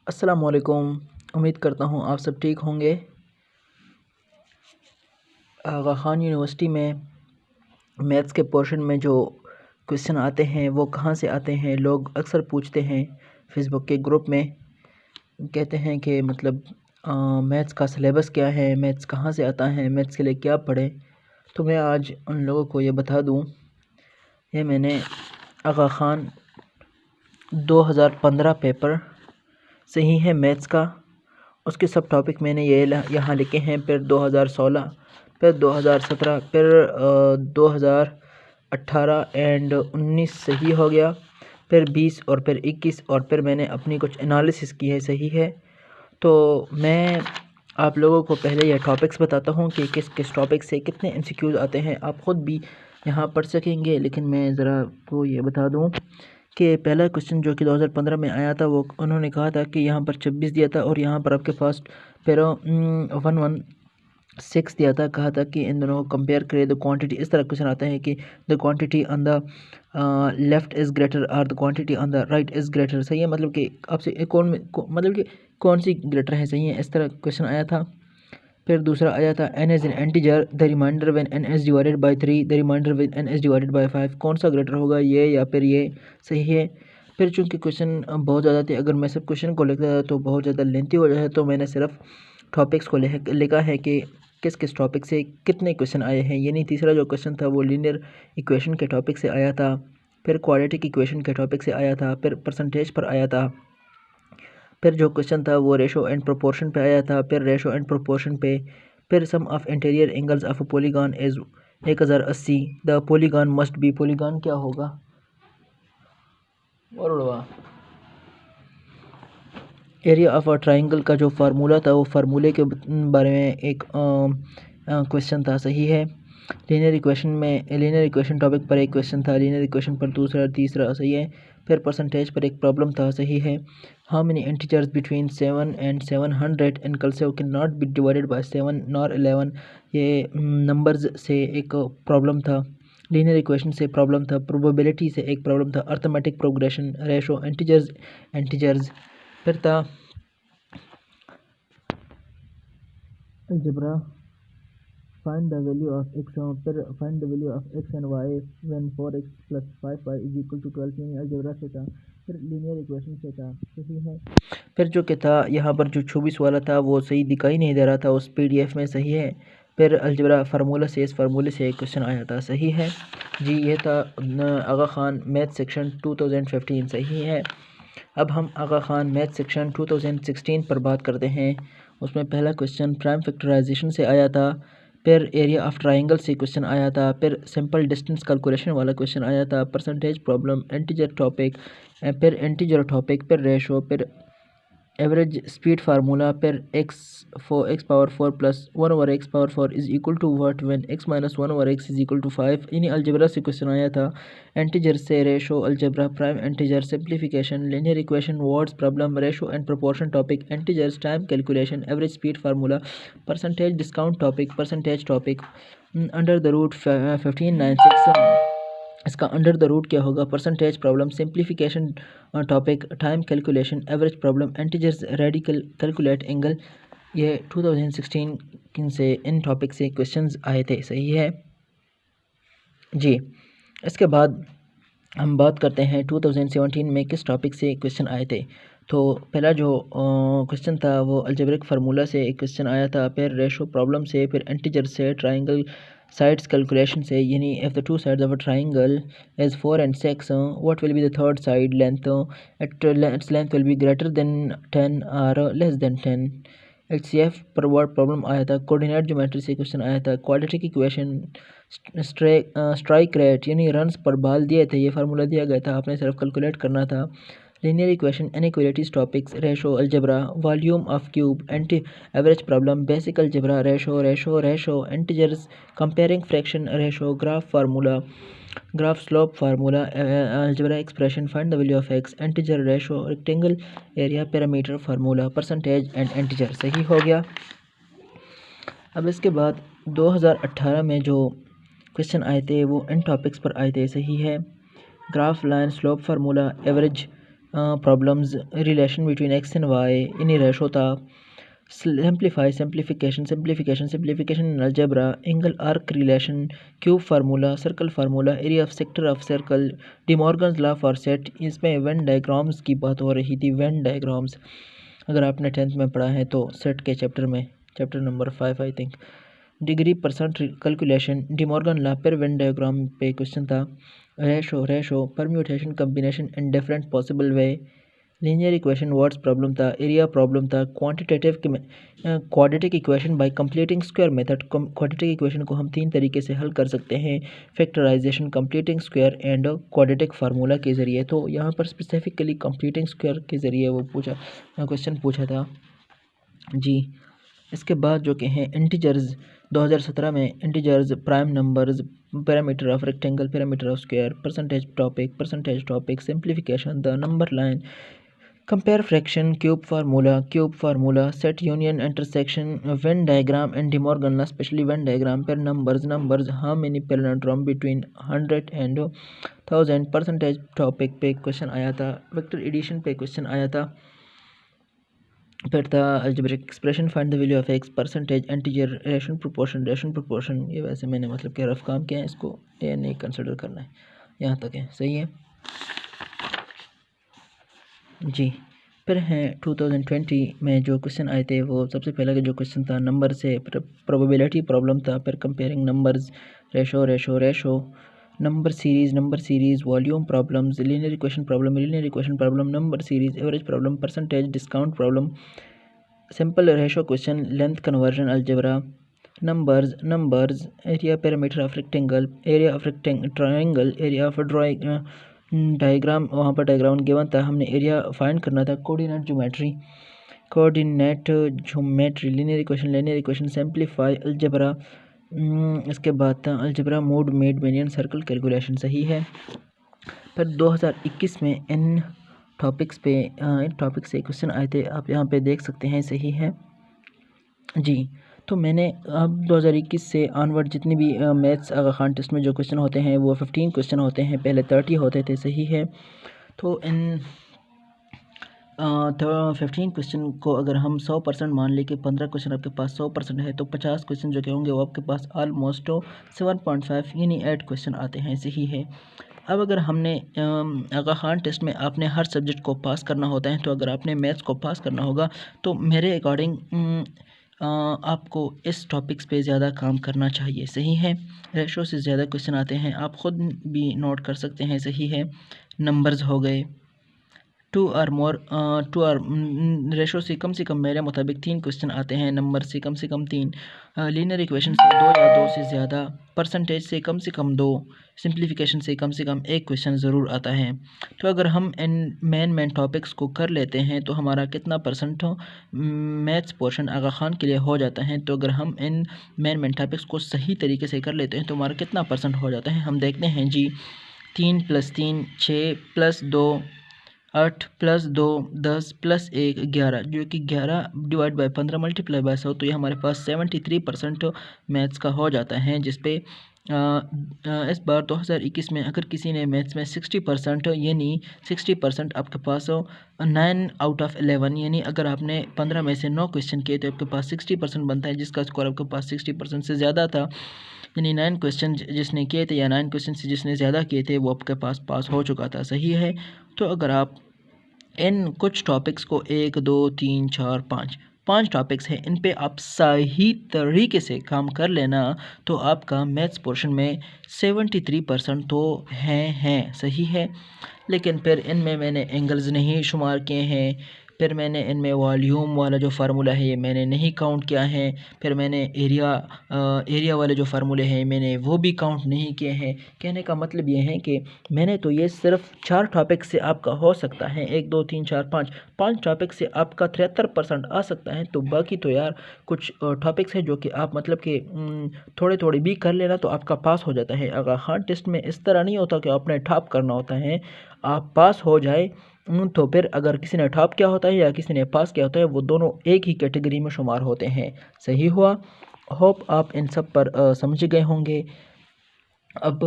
अस्सलामुअलैकुम। उम्मीद करता हूँ आप सब ठीक होंगे। आगा ख़ान यूनिवर्सिटी में मैथ्स के पोर्शन में जो क्वेश्चन आते हैं वो कहाँ से आते हैं, लोग अक्सर पूछते हैं फेसबुक के ग्रुप में। कहते हैं कि मतलब मैथ्स का सिलेबस क्या है, मैथ्स कहाँ से आता है, मैथ्स के लिए क्या पढ़ें। तो मैं आज उन लोगों को ये बता दूँ, ये मैंने आगा ख़ान 2015 पेपर सही है मैथ्स का, उसके सब टॉपिक मैंने ये यहाँ लिखे हैं। फिर 2016, फिर 2017, फिर 2018 एंड 19 सही हो गया, फिर 20 और फिर 21, और फिर मैंने अपनी कुछ एनालिसिस की है सही है। तो मैं आप लोगों को पहले ये टॉपिक्स बताता हूँ कि किस किस टॉपिक से कितने एमसीक्यूज़ आते हैं। आप ख़ुद भी यहाँ पढ़ सकेंगे, लेकिन मैं ज़रा आपको ये बता दूँ कि पहला क्वेश्चन जो कि 2015 में आया था, वो उन्होंने कहा था कि यहाँ पर 26 दिया था और यहाँ पर आपके पास फिर 116 दिया था। कहा था कि इन दोनों को कंपेयर करें द क्वांटिटी। इस तरह क्वेश्चन आता है कि the quantity on the left is greater or the quantity on the right is greater. सही है, मतलब कि आपसे मतलब कि कौन सी ग्रेटर है, सही है, इस तरह क्वेश्चन आया था। फिर दूसरा आया था n is an integer, the remainder when n is divided by 3, the remainder when n is divided by 5। कौन सा ग्रेटर होगा, ये या फिर ये, सही है। फिर चूँकि क्वेश्चन बहुत ज़्यादा थे, अगर मैं सब क्वेश्चन को लिखता तो बहुत ज़्यादा लेंथी हो जाए, तो मैंने सिर्फ टॉपिक्स को लिखा है कि किस किस टॉपिक से कितने क्वेश्चन आए हैं। यानी तीसरा जो क्वेश्चन था वो लीनियर इक्वेशन के टॉपिक से आया था, फिर क्वाड्रेटिक इक्वेशन के टॉपिक से आया था, फिर परसेंटेज पर आया था, फिर जो क्वेश्चन था वो रेशो एंड प्रोपोर्शन पे आया था, फिर रेशो एंड प्रोपोर्शन पे, फिर sum of interior angles of a polygon is 1080, the polygon must be. Polygon क्या होगा, और उड़वा एरिया ऑफ अ ट्राइंगल का जो फार्मूला था वो फार्मूले के बारे में एक क्वेश्चन था, सही है। लीनियर इक्वेशन टॉपिक पर एक क्वेश्चन था, लीनियर इक्वेशन पर दूसरा, तीसरा, सही है। फिर परसेंटेज पर एक प्रॉब्लम था, सही है। How many integers between 7 and 700 inclusive can not be divided by 7 nor 11। ये नंबर्स से एक प्रॉब्लम था, लीनियर इक्वेशन से प्रॉब्लम था, प्रोबेबिलिटी से एक प्रॉब्लम था, अर्थमेटिक प्रोग्रेशन, रेशो, इंटीजर्स। फिर था algebra, find the value of x, फिर find the value of x and y when 4x plus 5y is equal to 12। यानी अलजेब्रा से था, फिर लीनियर इक्वेशन से था, सही है। फिर जो कि था यहाँ पर जो 24 वाला था वो सही दिखाई नहीं दे रहा था उस PDF में, सही है। फिर अलजेब्रा फार्मूला से, इस फार्मूले से एक क्वेश्चन आया था, सही है जी। ये था आगा ख़ान मैथ सेक्शन 2015, सही है। अब हम आगा ख़ान मैथ सेक्शन 2016 पर बात करते हैं। उसमें पहला क्वेश्चन प्राइम फैक्टराइजेशन से आया था, फिर एरिया ऑफ ट्राइंगल से क्वेश्चन आया था, फिर सिंपल डिस्टेंस कैलकुलेशन वाला क्वेश्चन आया था, परसेंटेज प्रॉब्लम, इंटीजर टॉपिक, फिर इंटीजर टॉपिक, फिर रेशो, फिर एवरेज स्पीड फार्मूला, फिर x power 4 plus 1 over x power 4 is equal to what when x minus 1 over x is equal to 5। यानी algebra से question आया था। इंटीजर से ratio, algebra, prime integer, simplification, linear equation, words problem, ratio and proportion topic, integers, time calculation, average speed formula, percentage discount topic, percentage topic, under the root 1596। इसका under the root क्या होगा, percentage problem, simplification topic, time calculation, average problem, integers, radical, calculate angle. ये 2016 से इन topic से questions आए थे, सही है जी। इसके बाद हम बात करते हैं 2017 में किस टॉपिक से क्वेश्चन आए थे। तो पहला जो क्वेश्चन था वो अलजेब्रिक फार्मूला से एक क्वेश्चन आया था, फिर रेशो प्रॉब्लम से, फिर इंटीजर से, ट्राइंगल साइड्स कैलकुलेशन से। यानी if the two sides of a triangle is 4 and 6, what will be the third side length, its length will be greater than 10 और लेस देन 10। HCF पर word problem आया था। Coordinate geometry से question आया था। Quadratic equation, strike rate यानी runs पर बाल दिए थे, ये फार्मूला दिया गया था, आपने सिर्फ कैलकुलेट करना था। Linear equation, inequalities topics, ratio, algebra, volume of cube, anti average problem, basic algebra, ratio, integers, comparing fraction, ratio, graph formula, graph slope formula, algebra expression, find the value of x, integer, ratio, rectangle area, parameter formula, percentage and integer, सही हो गया। अब इसके बाद 2018 में जो question आए थे वो इन टॉपिक्स पर आए थे, सही है। Graph, line, slope formula, average problems, relation between X and Y, इन्हीं रेशो था, simplify, simplification in algebra, angle arc relation, cube formula, circle formula, area of sector of circle, De Morgan's law for set. इसमें Venn diagrams की बात हो रही थी। Venn diagrams अगर आपने 10th में पढ़ा है तो सेट के चैप्टर में, chapter number 5 I think, degree percent calculation, De Morgan law पर वेन डायग्राम पे क्वेश्चन था। Ratio, permutation, combination in different possible way, linear equation words problem था, एरिया प्रॉब्लम था, quadratic equation by completing square method. Quadratic equation को हम 3 तरीके से हल कर सकते हैं, factorization, completing square and quadratic formula के ज़रिए। तो यहाँ पर स्पेसिफिकली कंप्लीटिंग स्क्वायर के ज़रिए वो क्वेश्चन पूछा था जी। इसके बाद जो कि हैं इंटीजर्स, 2017 में integers, prime numbers, parameter of rectangle, parameter of square, percentage topic, simplification, the number line, compare fraction, cube formula, set union, intersection, Venn diagram and De Morgan law, specially Venn diagram पर numbers, how many parallelogram between 100 and 1000, percentage topic पे question आया था, vector addition पे question आया था। फिर था algebraic expression, find the value of x, percentage, integer, ration proportion. ये वैसे मैंने मतलब कि रफ काम किया है, इसको ये नहीं कंसिडर करना है, यहाँ तक है, सही है जी। फिर हैं 2020 में जो क्वेश्चन आए थे, वो सबसे पहला जो क्वेश्चन था नंबर से प्रोबेबिलिटी प्रॉब्लम था। फिर comparing numbers, ratio, number series, volume problems, linear equation problem, number series, average problem, percentage, discount problem, simple ratio question, length conversion, algebra, numbers, area parameter of rectangle, area of triangle, area of diagram, वहाँ पर diagram given था, हमने area find करना था, coordinate geometry, linear equation, simplify, algebra. इसके बाद था algebra, mode, median, circle calculation, सही है। फिर 2021 में इन टॉपिक्स से क्वेश्चन आए थे, आप यहाँ पे देख सकते हैं, सही है जी। तो मैंने अब 2021 से ऑनवर्ड जितनी भी मैथ्स आगा खान टेस्ट में जो क्वेश्चन होते हैं वो 15 क्वेश्चन होते हैं, पहले 30 होते थे, सही है। तो इन 15 क्वेश्चन को अगर हम 100% मान लें कि 15 क्वेश्चन आपके पास 100% है, तो 50 क्वेश्चन जो कि होंगे वो आपके पास ऑलमोस्ट 7.5 यानी 8 क्वेश्चन आते हैं, सही है। अब अगर हमने आगा खान टेस्ट में आपने हर सब्जेक्ट को पास करना होता है, तो अगर आपने मैथ्स को पास करना होगा तो मेरे अकॉर्डिंग आपको इस टॉपिक्स पे ज़्यादा काम करना चाहिए, सही है। रेशो से ज़्यादा क्वेश्चन आते हैं, आप ख़ुद भी नोट कर सकते हैं, सही है। नंबर्स हो गए, टू आर रेशो से कम मेरे मुताबिक 3 क्वेश्चन आते हैं, नंबर से कम 3, लीनियर इक्वेशन से 2 या 2 से ज़्यादा, परसेंटेज से कम 2, सिंप्लीफिकेशन से कम 1 क्वेश्चन ज़रूर आता है। तो अगर हम इन मेन टॉपिक्स को कर लेते हैं तो हमारा कितना परसेंट मैथ्स पोर्शन आगा खान के लिए हो जाता है। तो अगर हम इन मेन टॉपिक्स को सही तरीके से कर लेते हैं तो हमारा कितना परसेंट हो जाता है, हम देखते हैं जी। 3 + 3 6 + 2 8 + 2 10 + 1 11, जो कि 11 / 15 × 100, तो ये हमारे पास 73% मैथ्स का हो जाता है। जिस पे इस बार 2021 में अगर किसी ने मैथ्स में 60% यानी 60% आपके पास 9 आउट ऑफ 11, यानी अगर आपने 15 में से 9 क्वेश्चन किए तो आपके पास 60% बनता है, जिसका स्कोर आपके पास 60% से ज़्यादा था, यानी 9 क्वेश्चन जिसने किए थे या 9 क्वेश्चन से जिसने ज़्यादा किए थे वो आपके पास हो चुका था, सही है। तो अगर आप इन कुछ टॉपिक्स को 1 2 3 4 5 टॉपिक्स हैं, इन पे आप सही तरीके से काम कर लेना तो आपका मैथ्स पोर्शन में 73% तो हैं, सही है। लेकिन फिर इनमें मैंने एंगल्स नहीं शुमार किए हैं, फिर मैंने इनमें वॉल्यूम वाला जो फार्मूला है ये मैंने नहीं काउंट किया है, फिर मैंने एरिया वाले जो फार्मूले हैं मैंने वो भी काउंट नहीं किए हैं। कहने का मतलब ये है कि मैंने तो ये सिर्फ 4 टॉपिक से आपका हो सकता है, 1 2 3 4 5 टॉपिक से आपका 73% आ सकता है। तो बाकी तो यार कुछ टॉपिक्स हैं जो कि आप मतलब कि थोड़े भी कर लेना तो आपका पास हो जाता है। अगर हाँ टेस्ट में इस तरह नहीं होता कि आपने टॉप करना होता है, आप पास हो जाए तो फिर अगर किसी ने टॉप किया होता है या किसी ने पास किया होता है वो दोनों एक ही कैटेगरी में शुमार होते हैं, सही हुआ। होप आप इन सब पर समझ गए होंगे। अब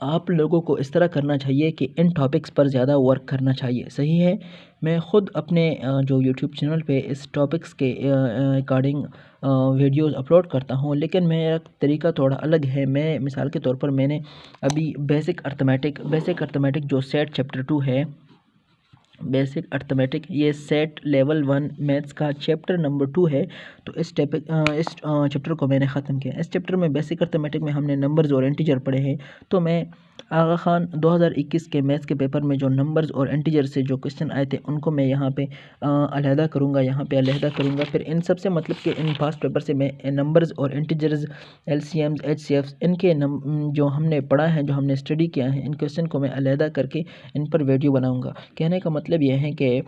आप लोगों को इस तरह करना चाहिए कि इन टॉपिक्स पर ज़्यादा वर्क करना चाहिए, सही है। मैं ख़ुद अपने जो यूट्यूब चैनल पे इस टॉपिक्स के अकॉर्डिंग वीडियोज़ अपलोड करता हूँ, लेकिन मेरा तरीका थोड़ा अलग है। मैं मिसाल के तौर पर मैंने अभी बेसिक अर्थमेटिक जो सेट चैप्टर 2 है, बेसिक अर्थमेटिक, ये सेट लेवल 1 मैथ्स का चैप्टर नंबर 2 है। तो इस चैप्टर को मैंने ख़त्म किया। इस चैप्टर में बेसिक अर्थमेटिक में हमने नंबर्स और इंटीजर पढ़े हैं। तो मैं आगा खान 2021 के मैथ्स के पेपर में जो नंबर्स और इंटीजर से जो क्वेश्चन आए थे उनको मैं यहाँ पे अलहदा करूँगा, यहाँ पे अलहदा करूँगा। फिर इन सब से मतलब कि इन पास्ट पेपर से मैं नंबर्स और इंटीजर्स, एलसीएम्स, एचसीएफ्स, इनके जो हमने पढ़ा है, जो हमने स्टडी किया है, इन क्वेश्चन को मैं अलहदा करके इन पर वीडियो बनाऊँगा। कहने का मतलब यह है कि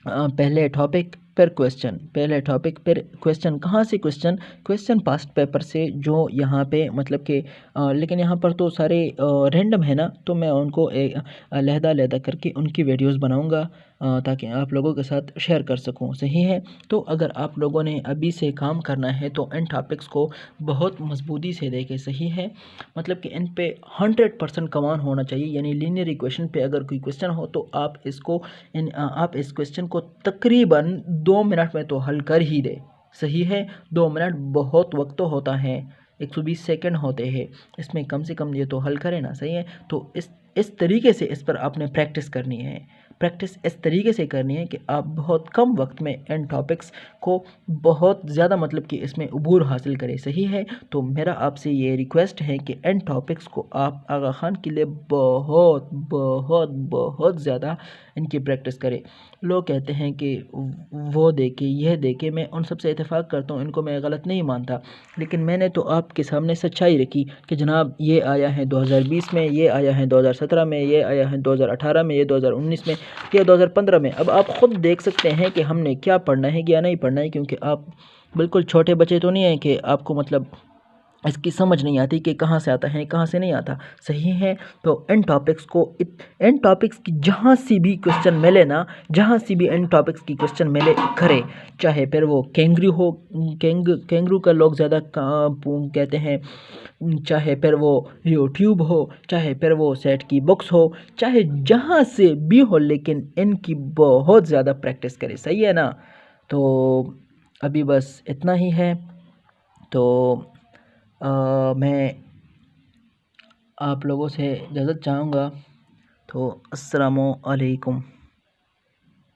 पहले टॉपिक फिर क्वेश्चन, पहले टॉपिक फिर क्वेश्चन। कहाँ से क्वेश्चन? क्वेश्चन पास्ट पेपर से, जो यहाँ पे मतलब कि लेकिन यहाँ पर तो सारे रैंडम है ना, तो मैं उनको अलहदा करके उनकी वीडियोस बनाऊँगा ताकि आप लोगों के साथ शेयर कर सकूँ, सही है। तो अगर आप लोगों ने अभी से काम करना है तो इन टॉपिक्स को बहुत मजबूती से देखें, सही है। मतलब कि इन पे 100% कमांड होना चाहिए। यानी लीनियर इक्वेशन पे अगर कोई क्वेश्चन हो तो आप इस क्वेश्चन को तकरीबन 2 मिनट में तो हल कर ही दे, सही है। 2 मिनट बहुत वक्त तो होता है, 120 सेकंड होते हैं, इसमें कम से कम ये तो हल करें ना, सही है। तो इस तरीके से इस पर आपने प्रैक्टिस करनी है। प्रैक्टिस इस तरीके से करनी है कि आप बहुत कम वक्त में इन टॉपिक्स को बहुत ज़्यादा मतलब कि इसमें उबूर हासिल करें, सही है। तो मेरा आपसे ये रिक्वेस्ट है कि इन टॉपिक्स को आप आगा खान के लिए बहुत बहुत बहुत ज़्यादा इनकी प्रैक्टिस करें। लोग कहते हैं कि वो देखे, यह देखे, मैं उन सबसे इत्तेफाक करता हूँ, इनको मैं गलत नहीं मानता। लेकिन मैंने तो आपके सामने सच्चाई रखी कि जनाब ये आया है 2020 में, ये आया है 2017 में, ये आया है 2018 में, ये 2019 में, या 2015 में। अब आप ख़ुद देख सकते हैं कि हमने क्या पढ़ना है, क्या नहीं पढ़ना है, क्योंकि आप बिल्कुल छोटे बच्चे तो नहीं हैं कि आपको मतलब इसकी समझ नहीं आती कि कहाँ से आता है, कहाँ से नहीं आता, सही है। तो इन टॉपिक्स की जहाँ से भी क्वेश्चन मिले ना, जहाँ से भी इन टॉपिक्स की क्वेश्चन मिले करे, चाहे फिर वो कैंगरू हो, कैंगरू का लोग ज़्यादा कहते हैं, चाहे फिर वो यूट्यूब हो, चाहे फिर वो सेट की बुक्स हो, चाहे जहाँ से भी हो, लेकिन इनकी बहुत ज़्यादा प्रैक्टिस करे, सही है ना। तो अभी बस इतना ही है। तो मैं आप लोगों से इजाज़त चाहूँगा। तो अस्सलामु अलैकुम।